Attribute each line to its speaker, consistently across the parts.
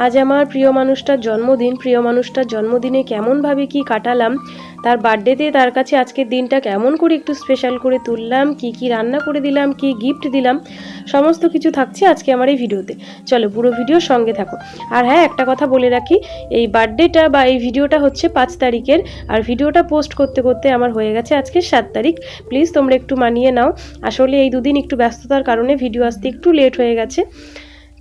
Speaker 1: আজ আমার প্রিয় মানুষটার জন্মদিন। প্রিয় মানুষটার জন্মদিনে কেমনভাবে কি কাটালাম, তার বার্থডেতে তার কাছে আজকের দিনটা কেমন করে একটু স্পেশাল করে তুললাম, কি রান্না করে দিলাম, কি গিফট দিলাম, সমস্ত কিছু থাকছে আজকে আমার এই ভিডিওতে। চলো পুরো ভিডিওর সঙ্গে থাকো। আর হ্যাঁ, একটা কথা বলে রাখি, এই বার্থডেটা বা এই ভিডিওটা হচ্ছে 5 তারিখের, আর ভিডিওটা পোস্ট করতে করতে আমার হয়ে গেছে আজকে 7 তারিখ। প্লিজ তোমরা একটু মানিয়ে নাও, আসলে এই দুদিন একটু ব্যস্ততার কারণে ভিডিও আসতে একটু লেট হয়ে গেছে।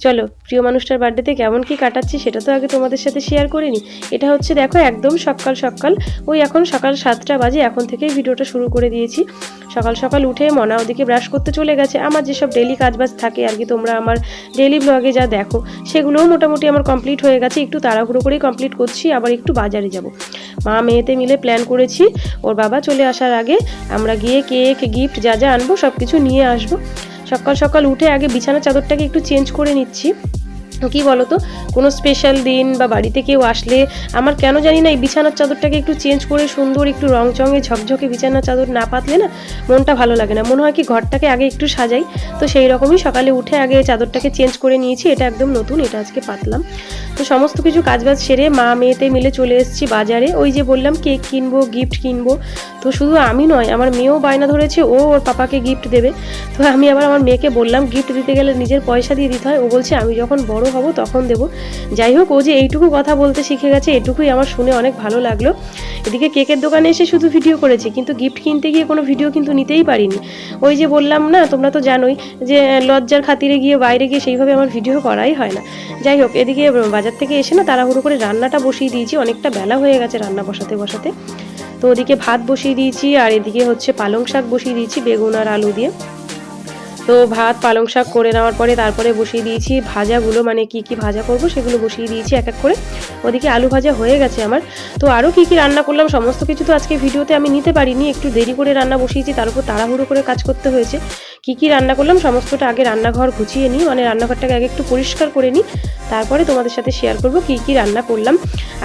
Speaker 1: চলো প্রিয় মানুষটার বার্থডেতে কেমন কি কাটাচ্ছি সেটা তো আগে তোমাদের সাথে শেয়ার করে নিই। এটা হচ্ছে দেখো একদম সকাল সকাল, ওই এখন সকাল 7টা বাজে, এখন থেকেই ভিডিওটা শুরু করে দিয়েছি। সকাল সকাল উঠে মনা ওদিকে ব্রাশ করতে চলে গেছে। আমার যেসব ডেলি কাজবাজ থাকে আর কি, তোমরা আমার ডেলি ব্লগে যা দেখো সেগুলোও মোটামুটি আমার কমপ্লিট হয়ে গেছে। একটু তাড়াহুড়ো করেই কমপ্লিট করছি, আবার একটু বাজারে যাব। মা মেয়েতে মিলে প্ল্যান করেছি ওর বাবা চলে আসার আগে আমরা গিয়ে কেক গিফট যা যা আনবো সব কিছু নিয়ে আসবো। সকাল সকাল উঠে আগে বিছানার চাদরটাকে একটু চেঞ্জ করে নিচ্ছি। কি বলতো, কোনো স্পেশাল দিন বা বাড়িতে কেউ আসলে আমার কেন জানি না এই বিছানার চাদরটাকে একটু চেঞ্জ করে সুন্দর একটু রংচঙে ঝকঝকে বিছানার চাদর না পাতলে না মনটা ভালো লাগে না। মনে হয় কি ঘরটাকে আগে একটু সাজাই। তো সেই রকমই সকালে উঠে আগে চাদরটাকে চেঞ্জ করে নিয়েছি। এটা একদম নতুন, এটা আজকে পাতলাম। তো সমস্ত কিছু কাজবাজ সেরে মা মেয়েতে মিলে চলে এসেছি বাজারে। ওই যে বললাম কেক কিনবো, গিফট কিনবো। তো শুধু আমি নয়, আমার মেয়েও বায়না ধরেছে ও ওর পাপাকে গিফট দেবে। তো আমি আবার আমার মেয়েকে বললাম গিফট দিতে গেলে নিজের পয়সা দিয়ে দিতে হয়। ও বলছে আমি যখন বড় হব তখন দেবো। যাই হোক, ও যে এইটুকু কথা বলতে শিখে গেছে এটুকুই আমার শুনে অনেক ভালো লাগলো। এদিকে কেকের দোকানে এসে শুধু ভিডিও করেছি, কিন্তু গিফট কিনতে গিয়ে কোনো ভিডিও কিন্তু নিতেই পারিনি। ওই যে বললাম না, তোমরা তো জানোই যে লজ্জার খাতিরে গিয়ে বাইরে গিয়ে সেইভাবে আমার ভিডিও করাই হয় না। যাই হোক, এদিকে বাজার থেকে এসে না তাড়াহুড়ো করে রান্নাটা বসিয়ে দিয়েছি। অনেকটা বেলা হয়ে গেছে রান্না বসাতে বসাতে। তো ওদিকে ভাত বসিয়ে দিয়েছি, আর এদিকে হচ্ছে পালং শাক বসিয়ে দিয়েছি বেগুন আর আলু দিয়ে। তো ভাত পালং শাক করে নেওয়ার পরে তারপরে বসিয়ে দিয়েছি ভাজাগুলো, মানে কি কি ভাজা করব সেগুলো বসিয়ে দিয়েছি এক এক করে। ওদিকে আলু ভাজা হয়ে গেছে আমার। তো আরও কি কি রান্না করলাম সমস্ত কিছু তো আজকে ভিডিওতে আমি নিতে পারিনি, একটু দেরি করে রান্না বসিয়েছি, তার উপর তাড়াহুড়ো করে কাজ করতে হয়েছে। কি কি রান্না করলাম সমস্তটা আগে রান্নাঘর গুছিয়ে নিই, মানে রান্নাঘরটাকে আগে একটু পরিষ্কার করে নিই, তারপরে তোমাদের সাথে শেয়ার করব কি কি রান্না করলাম।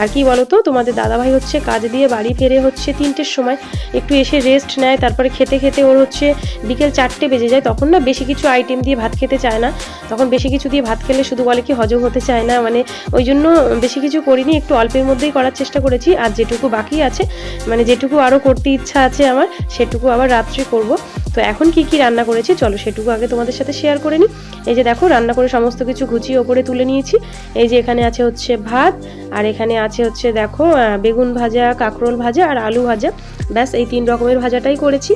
Speaker 1: আর কি বলো তো, তোমাদের দাদাভাই হচ্ছে কাজ দিয়ে বাড়ি ফেরে হচ্ছে 3টের সময়, একটু এসে রেস্ট নেয়, তারপরে খেতে খেতে ওর হচ্ছে বিকেল 4টে বেজে যায়। তখন না বেশি কিছু আইটেম দিয়ে ভাত খেতে চায় না, তখন বেশি কিছু দিয়ে ভাত খেলে শুধু বলে কি হজম হতে চায় না, মানে ওই জন্য বেশি কিছু করিনি, একটু অল্পের মধ্যেই করার চেষ্টা করেছি। আর যেটুকু বাকি আছে, মানে যেটুকু আরও করতে ইচ্ছা আছে আমার, সেটুকু আবার রাত্রে করব। তো এখন কি কি রান্না করেছি চলো সেটুকু আগে তোমাদের সাথে শেয়ার করে নিই। এই যে দেখো রান্না করে সমস্ত কিছু গুছিয়ে ওপরে তুলে নিয়েছি। এই যে এখানে আছে হচ্ছে ভাত, আর এখানে আছে হচ্ছে দেখো বেগুন ভাজা, কাঁকরোল ভাজা আর আলু ভাজা। ব্যাস এই 3 রকমের ভাজাটাই করেছি।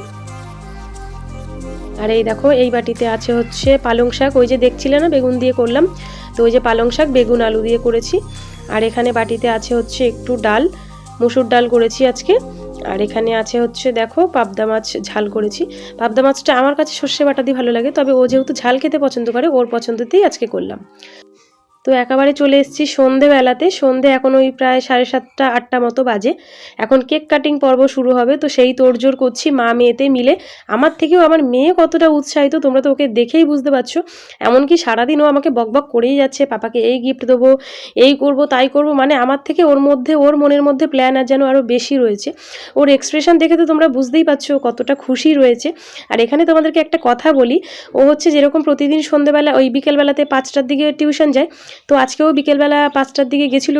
Speaker 1: আর এই দেখো এই বাটিতে আছে হচ্ছে পালং শাক, ওই যে দেখছিলে না বেগুন দিয়ে করলাম, তো ওই যে পালং শাক বেগুন আলু দিয়ে করেছি। আর এখানে বাটিতে আছে হচ্ছে একটু ডাল, মুসুর ডাল করেছি আজকে। আর এখানে আছে হচ্ছে দেখো পাবদা মাছ ঝাল করেছি। পাবদা মাছটা আমার কাছে সর্ষে বাটা দিয়ে ভালো লাগে, তবে ও যেহেতু ঝাল খেতে পছন্দ করে ওর পছন্দতেই আজকে করলাম। তো একেবারে চলে এসেছি সন্ধেবেলাতে। সন্ধে এখন ওই প্রায় 7:30 8টা মতো বাজে। এখন কেক কাটিং পর্ব শুরু হবে, তো সেই তোড়জোড় করছি মা মেয়েতে মিলে। আমার থেকেও আমার মেয়ে কতটা উৎসাহিত তোমরা তো ওকে দেখেই বুঝতে পারছো। এমনকি সারাদিন ও আমাকে বকবক করেই যাচ্ছে, পাপাকে এই গিফট দেবো, এই করব তাই করব, মানে আমার থেকে ওর মধ্যে ওর মনের মধ্যে প্ল্যান আর যেন আরও বেশি রয়েছে। ওর এক্সপ্রেশন দেখে তো তোমরা বুঝতেই পারছো কতটা খুশি রয়েছে। আর এখানে তোমাদেরকে একটা কথা বলি, ও হচ্ছে যেরকম প্রতিদিন সন্ধেবেলা ওই বিকেলবেলাতে 5টার দিকে টিউশন যায়, তো আজকেও বিকেলবেলা 5টার দিকে গেছিলো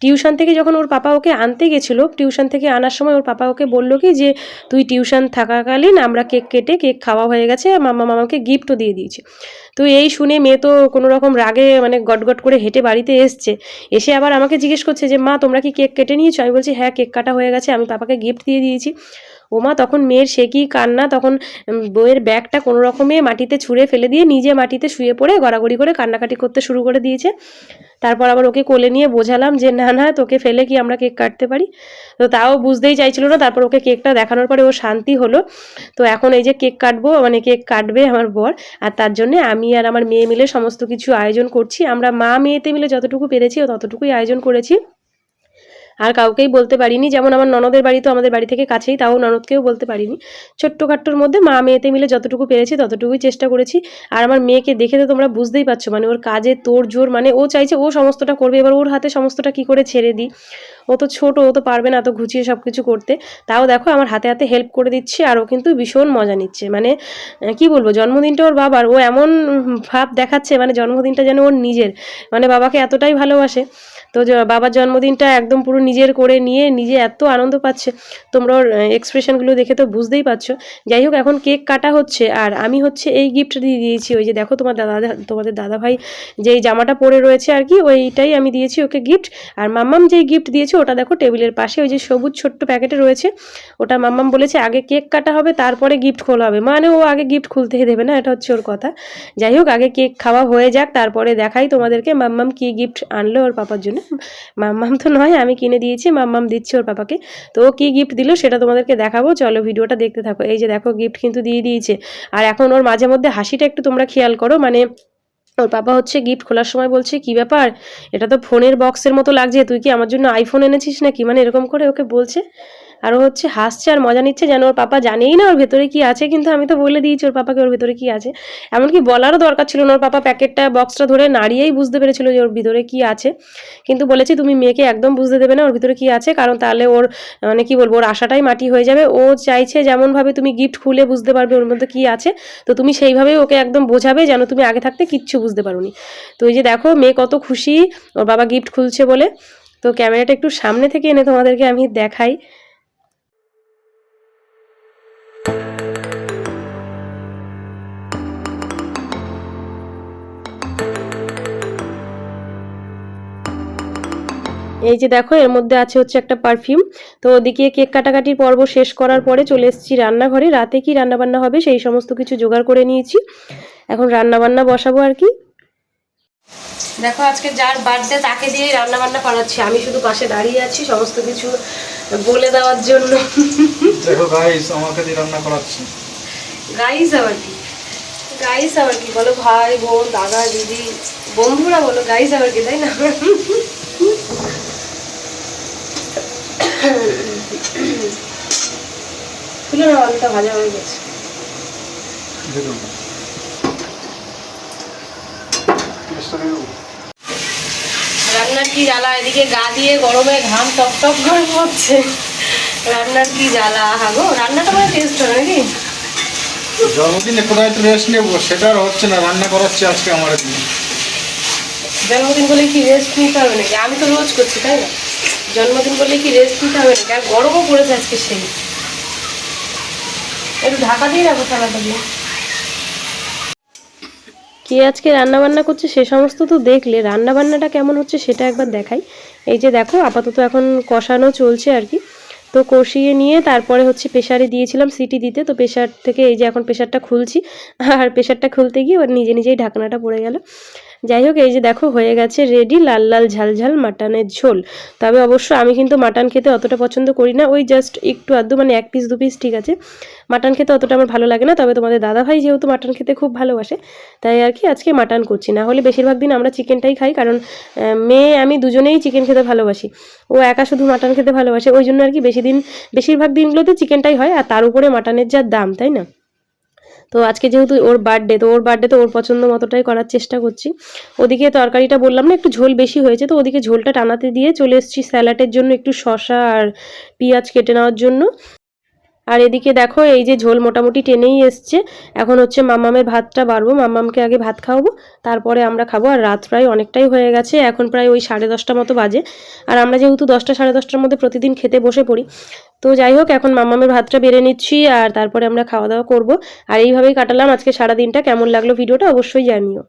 Speaker 1: টিউশন থেকে যখন ওর পাপা ওকে আনতে গেছিলো, টিউশন থেকে আনার সময় ওর পাপা ওকে বললো কি যে তুই টিউশন থাকাকালীন আমরা কেক কেটে কেক খাওয়া হয়ে গেছে, মামাকে গিফটও দিয়ে দিয়েছে। তো এই শুনে মেয়ে তো কোনো রকম রাগে মানে গটগট করে হেঁটে বাড়িতে এসছে, এসে আবার আমাকে জিজ্ঞেস করছে যে মা তোমরা কি কেক কেটে নিয়েছো? আমি বলছি হ্যাঁ কেক কাটা হয়ে গেছে, আমি পাপাকে গিফট দিয়ে দিয়েছি। ওমা তখন মেয়ের সে কি কান্না, তখন বইয়ের ব্যাগটা কোনো রকমে মাটিতে ছুঁড়ে ফেলে দিয়ে নিজে মাটিতে শুয়ে পড়ে গড়াগড়ি করে কান্নাকাটি করতে শুরু করে দিয়েছে। তারপর আবার ওকে কোলে নিয়ে বোঝালাম যে না না তোকে ফেলে কি আমরা কেক কাটতে পারি। তো তাও বুঝতেই চাইছিল না। তারপর ওকে কেকটা দেখানোর পরে ও শান্তি হলো। তো এখন এই যে কেক কাটবো, মানে কেক কাটবে আমার বর, আর তার জন্য আমি আর আমার মেয়ে মিলে সমস্ত কিছু আয়োজন করছি। আমরা মা মেয়েতে মিলে যতটুকু পেরেছি ততটুকুই আয়োজন করেছি। আর কাউকেই বলতে পারিনি, যেমন আমার ননদের বাড়ি তো আমাদের বাড়ি থেকে কাছেই, তাও ননদকেও বলতে পারিনি। ছোট্টখাট্টোর মধ্যে মা মেয়েতে মিলে যতটুকু পেরেছি ততটুকুই চেষ্টা করেছি। আর আমার মেয়েকে দেখে তো তোমরা বুঝতেই পারছো, মানে ওর কাজে তোড় জোর, মানে ও চাইছে ও সমস্তটা করবে, এবার ওর হাতে সমস্তটা কি করে ছেড়ে দিই। ও তো ছোট, ও তো পারবে না এত গুছিয়ে সব কিছু করতে। তাও দেখো আমার হাতে হাতে হেল্প করে দিচ্ছে, আর ও কিন্তু ভীষণ মজা নিচ্ছে। মানে কি বলবো, জন্মদিনটা ওর বাবার, ও এমন ভাব দেখাচ্ছে মানে জন্মদিনটা যেন ওর নিজের, মানে বাবাকে এতটাই ভালোবাসে। তো বাবার জন্মদিনটা একদম পুরো নিজের করে নিয়ে নিজে এত আনন্দ পাচ্ছে, তোমরা ওর এক্সপ্রেশনগুলো দেখে তো বুঝতেই পারছো। যাই হোক, এখন কেক কাটা হচ্ছে, আর আমি হচ্ছে এই গিফটটা দিয়ে দিয়েছি। ওই যে দেখো তোমাদের দাদা ভাই যেই জামাটা পরে রয়েছে আর কি, ওইটাই আমি দিয়েছি ওকে গিফট। আর মাম্মাম যেই গিফট দিয়েছে ওটা দেখো টেবিলের পাশে ওই যে সবুজ ছোট্ট প্যাকেটে রয়েছে, ওটা মাম্মাম বলেছে আগে কেক কাটা হবে তারপরে গিফট খোলা হবে, মানে ও আগে গিফট খুলতেই দেবে না, এটা হচ্ছে ওর কথা। যাই হোক, আগে কেক খাওয়া হয়ে যাক, তারপরে দেখাই তোমাদেরকে মাম্মাম কি গিফট আনলো ওর পাপার জন্য। মাম্মাম তো নয়, আমি কিনে দিয়েছি, মাম্মাম দিচ্ছে ওর পাপাকে। তো ও কি গিফট দিল সেটা তোমাদেরকে দেখাবো, চলো ভিডিওটা দেখতে থাকো। এই যে দেখো গিফট কিন্তু দিয়ে দিয়েছে। আর এখন ওর মাঝে মধ্যে হাসিটা একটু তোমরা খেয়াল করো, মানে ওর পাপা হচ্ছে গিফট খোলার সময় বলছে কি ব্যাপার, এটা তো ফোনের বক্সের মতো লাগছে, তুই কি আমার জন্য আইফোন এনেছিস নাকি, মানে এরকম করে ওকে বলছে। আর ও হচ্ছে হাসছে আর মজা নিচ্ছে, যেন ওর পাপা জানেই না ওর ভেতরে কি আছে, কিন্তু আমি তো বলে দিয়েছি ওর পাপাকে ওর ভেতরে কি আছে। এমনকি বলারও দরকার ছিল না, ওর পাপা প্যাকেটটা বক্সটা ধরে নাড়িয়েই বুঝতে পেরেছিল যে ওর ভিতরে কি আছে। কিন্তু বলেছি তুমি মেয়েকে একদম বুঝতে দেবে না ওর ভিতরে কি আছে, কারণ তাহলে ওর মানে কি বলবো, ওর আশাটাই মাটি হয়ে যাবে। ও চাইছে যেমনভাবে তুমি গিফট খুলে বুঝতে পারবে ওর মধ্যে কি আছে, তো তুমি সেইভাবেই ওকে একদম বোঝাবে যেন তুমি আগে থাকতে কিচ্ছু বুঝতে পারোনি। তো এই যে দেখো মেয়ে কত খুশি ওর বাবা গিফট খুলছে বলে। তো ক্যামেরাটা একটু সামনে থেকে এনে তোমাদেরকে আমি দেখাই। এই যে দেখো এর মধ্যে আছে হচ্ছে একটা পারফিউম। তো ওদিকে কেক কাটাকাটির পর্ব শেষ করার পরে চলে এসেছি রান্নাঘরে, রাতে কি রান্নাবান্না হবে সেই সমস্ত কিছু জোগাড় করে নিয়েছি, এখন রান্নাবান্না বসাবো আর কি। দেখো আজকে যার বার্থডে তাকে দিয়ে রান্না বান্না করাচ্ছি, আমি শুধু পাশে দাঁড়িয়ে আছি সমস্ত কিছু বলে দেওয়ার জন্য।
Speaker 2: দেখো গাইস, আমাকে দিয়ে রান্না করাচ্ছি।
Speaker 1: গাইস আবার কি, গাইস আবার কি বলো, ভাই বোন দাদা দিদি বন্ধুরা বলো, গাইস আবার কি, তাই না? খুলে না, আলুটা ভাজা হয়ে গেছে। রান্নার কি জ্বালা, এদিকে গা দিয়ে গরমে ঘাম টপ টপ করে পড়ছে, রান্নার কি জ্বালা। হাগো রান্নাটা মানে টেস্ট হবে নাকি?
Speaker 2: জন্মদিনে কোথায় একটু রেস্ট নেবো, সেটা আর হচ্ছে না, রান্না করাচ্ছি আজকে আমার দিন।
Speaker 1: জন্মদিন বলে কি রেস্ট নিতে হবে নাকি? আমি তো রোজ করছি, তাই না? জন্মদিন বলে কি রেস্ট নিতে হবে নাকি? আর গরমও পড়েছে আজকে, সেই একটু ঢাকা দিয়ে রাখো থালাটা দিয়ে। কে আজকে রান্না বান্না করছে সে সমস্ত তো দেখলে, রান্না বান্নাটা কেমন হচ্ছে সেটা একবার দেখাই। এই যে দেখো আপাতত এখন কষানো চলছে আর কি। তো কষিয়ে নিয়ে তারপরে হচ্ছে প্রেসারে দিয়েছিলাম সিটি দিতে, তো প্রেসার থেকে এই যে এখন প্রেসারটা খুলছি, আর প্রেসারটা খুলতে গিয়ে ওর নিজে নিজেই ঢাকনাটা পড়ে গেল। যাই হোক, এই যে দেখো হয়ে গেছে রেডি লাল লাল ঝাল ঝাল মাটনের ঝোল। তবে অবশ্য আমি কিন্তু মাটন খেতে অতটা পছন্দ করি না, ওই জাস্ট একটু আধটু, মানে 1 পিস 2 পিস ঠিক আছে, মাটন খেতে অতটা আমার ভালো লাগে না। তবে তোমাদের দাদাভাই যেহেতু মাটন খেতে খুব ভালোবাসে, তাই আর কি আজকে মাটন করছি, না হলে বেশিরভাগ দিন আমরা চিকেনটাই খাই, কারণ মেয়ে আমি দুজনেই চিকেন খেতে ভালোবাসি। ও একা শুধু মাটন খেতে ভালোবাসে, ওই জন্য আর কি বেশিরভাগ দিনগুলোতে চিকেনটাই হয়, আর তার উপরে মাটনের যা দাম, তাই না? তো আজকে যেহেতু ওর বার্থডে, তো ওর বার্থডে তো ওর পছন্দ মতোটাই করার চেষ্টা করছি। ওদিকে তরকারিটা বললাম না একটু ঝোল বেশি হয়েছে, তো ওদিকে ঝোলটা টানাতে দিয়ে চলে এসেছি স্যালাডের জন্য একটু শসা আর পেঁয়াজ কেটে নেওয়ার জন্য। আর এদিকে দেখো এই যে ঝোল মোটামুটি টেনেই এসছে, এখন হচ্ছে মাম্মামের ভাতটা বাড়বো, মাম্মামকে আগে ভাত খাওয়াবো তারপরে আমরা খাবো। আর রাত প্রায় অনেকটাই হয়ে গেছে, এখন প্রায় ওই 10:30 মতো বাজে। আর আমরা যেহেতু 10টা 10:30টার মধ্যে প্রতিদিন খেতে বসে পড়ি, তো যাই হোক এখন মাম্মামের ভাতটা বেড়ে নিচ্ছি, আর তারপরে আমরা খাওয়া দাওয়া করবো। আর এইভাবেই কাটালাম আজকে সারাদিনটা। কেমন লাগলো ভিডিওটা অবশ্যই জানিও।